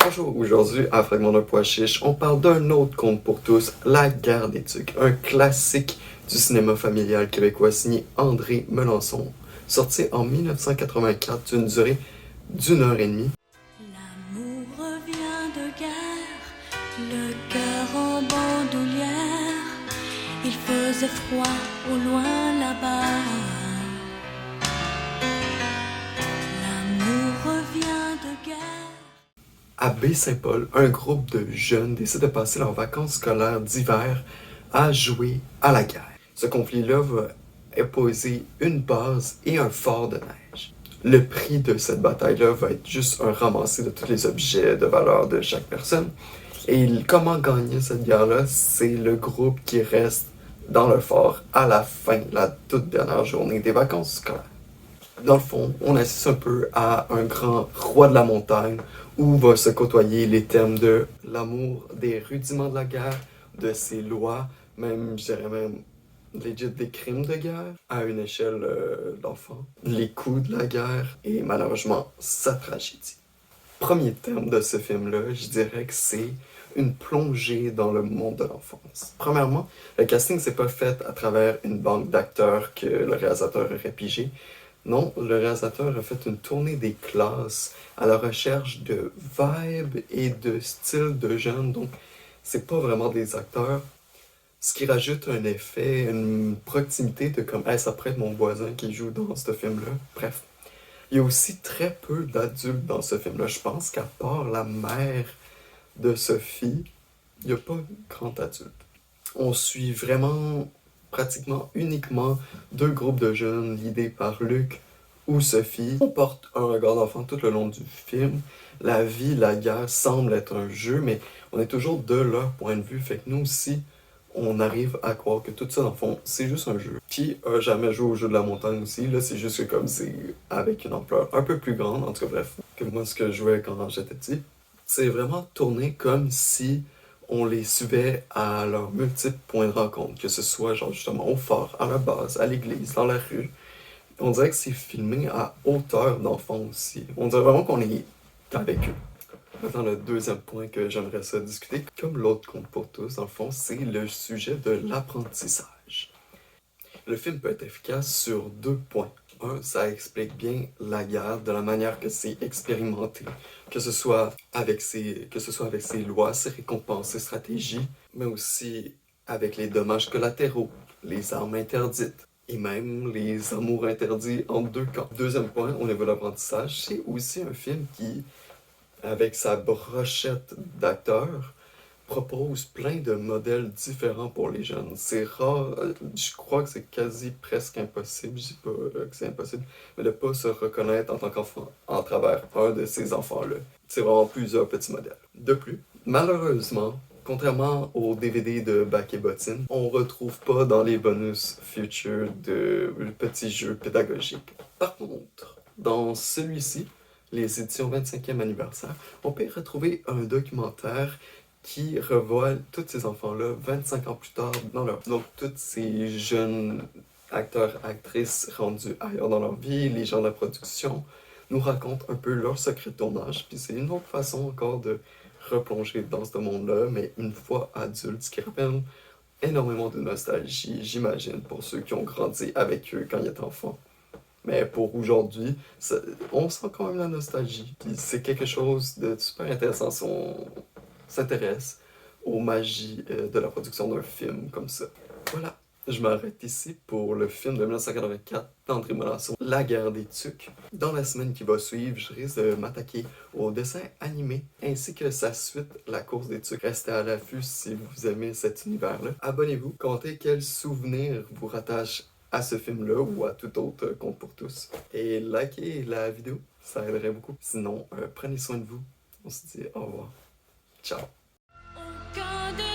Bonjour, aujourd'hui à Fragment d'un pois chiche, on parle d'un autre conte pour tous, La Guerre des Tucs, un classique du cinéma familial québécois signé André Melançon, sorti en 1984 d'une durée d'1 heure et demie. L'amour revient de guerre, le cœur en bandoulière. Il faisait froid au loin là-bas. L'amour revient de guerre. À Baie-Saint-Paul, un groupe de jeunes décide de passer leurs vacances scolaires d'hiver à jouer à la guerre. Ce conflit-là va opposer une base et un fort de neige. Le prix de cette bataille-là va être juste un ramassé de tous les objets de valeur de chaque personne. Et comment gagner cette guerre-là, c'est le groupe qui reste dans le fort à la fin, la toute dernière journée des vacances scolaires. Dans le fond, on assiste un peu à un grand roi de la montagne où va se côtoyer les thèmes de l'amour, des rudiments de la guerre, de ses lois, même, je dirais même, legit des crimes de guerre à une échelle d'enfant, les coups de la guerre et malheureusement sa tragédie. Premier thème de ce film-là, je dirais que c'est une plongée dans le monde de l'enfance. Premièrement, le casting s'est pas fait à travers une banque d'acteurs que le réalisateur aurait pigé. Non, le réalisateur a fait une tournée des classes à la recherche de vibes et de styles de jeunes, donc c'est pas vraiment des acteurs. Ce qui rajoute un effet, une proximité de comme, hey, ça pourrait être mon voisin qui joue dans ce film-là. Bref. Il y a aussi très peu d'adultes dans ce film-là. Je pense qu'à part la mère de Sophie, il n'y a pas grand adulte. On suit vraiment pratiquement uniquement deux groupes de jeunes guidés par Luc ou Sophie. On porte un regard d'enfant tout le long du film. La vie, la guerre semble être un jeu, mais on est toujours de leur point de vue. Fait que nous aussi, on arrive à croire que tout ça, dans le fond, c'est juste un jeu. Qui a jamais joué au jeu de la montagne aussi? Là, c'est juste que comme c'est avec une ampleur un peu plus grande, en tout cas bref, que moi ce que je jouais quand j'étais petit. C'est vraiment tourné comme si on les suivait à leurs multiples points de rencontre, que ce soit genre justement au phare, à la base, à l'église, dans la rue. On dirait que c'est filmé à hauteur d'enfant aussi. On dirait vraiment qu'on est avec eux. Maintenant, le deuxième point que j'aimerais ça discuter, comme l'autre conte pour tous, dans le fond, c'est le sujet de l'apprentissage. Le film peut être efficace sur deux points. Un, ça explique bien la guerre de la manière que c'est expérimenté, que ce soit avec ses lois, ses récompenses, ses stratégies, mais aussi avec les dommages collatéraux, les armes interdites et même les amours interdits entre deux camps. Deuxième point, au niveau de l'apprentissage, c'est aussi un film qui, avec sa brochette d'acteurs, propose plein de modèles différents pour les jeunes. C'est rare, je crois que c'est quasi presque impossible, je dis pas que c'est impossible, mais de pas se reconnaître en tant qu'enfant en travers un de ces enfants-là. C'est vraiment plusieurs petits modèles. De plus, malheureusement, contrairement au DVD de Bac et Bottine, on retrouve pas dans les bonus future de petits jeux pédagogiques. Par contre, dans celui-ci, les éditions 25e anniversaire, on peut y retrouver un documentaire qui revoit tous ces enfants-là 25 ans plus tard dans leur... Donc, tous ces jeunes acteurs, actrices rendus ailleurs dans leur vie, les gens de la production, nous racontent un peu leur secret de tournage. Puis c'est une autre façon encore de replonger dans ce monde-là, mais une fois adulte, ce qui rappelle énormément de nostalgie, j'imagine, pour ceux qui ont grandi avec eux quand ils étaient enfants. Mais pour aujourd'hui, on sent quand même la nostalgie. Puis c'est quelque chose de super intéressant si on s'intéresse aux magies de la production d'un film comme ça. Voilà, je m'arrête ici pour le film de 1984 d'André Melançon, La Guerre des Tucs. Dans la semaine qui va suivre, je risque de m'attaquer au dessin animé ainsi que sa suite, La Course des Tucs. Restez à l'affût si vous aimez cet univers-là. Abonnez-vous, comptez quels souvenirs vous rattachent à ce film-là ou à tout autre conte pour tous. Et likez la vidéo, ça aiderait beaucoup. Sinon, prenez soin de vous. On se dit au revoir. Ciao. Aucun de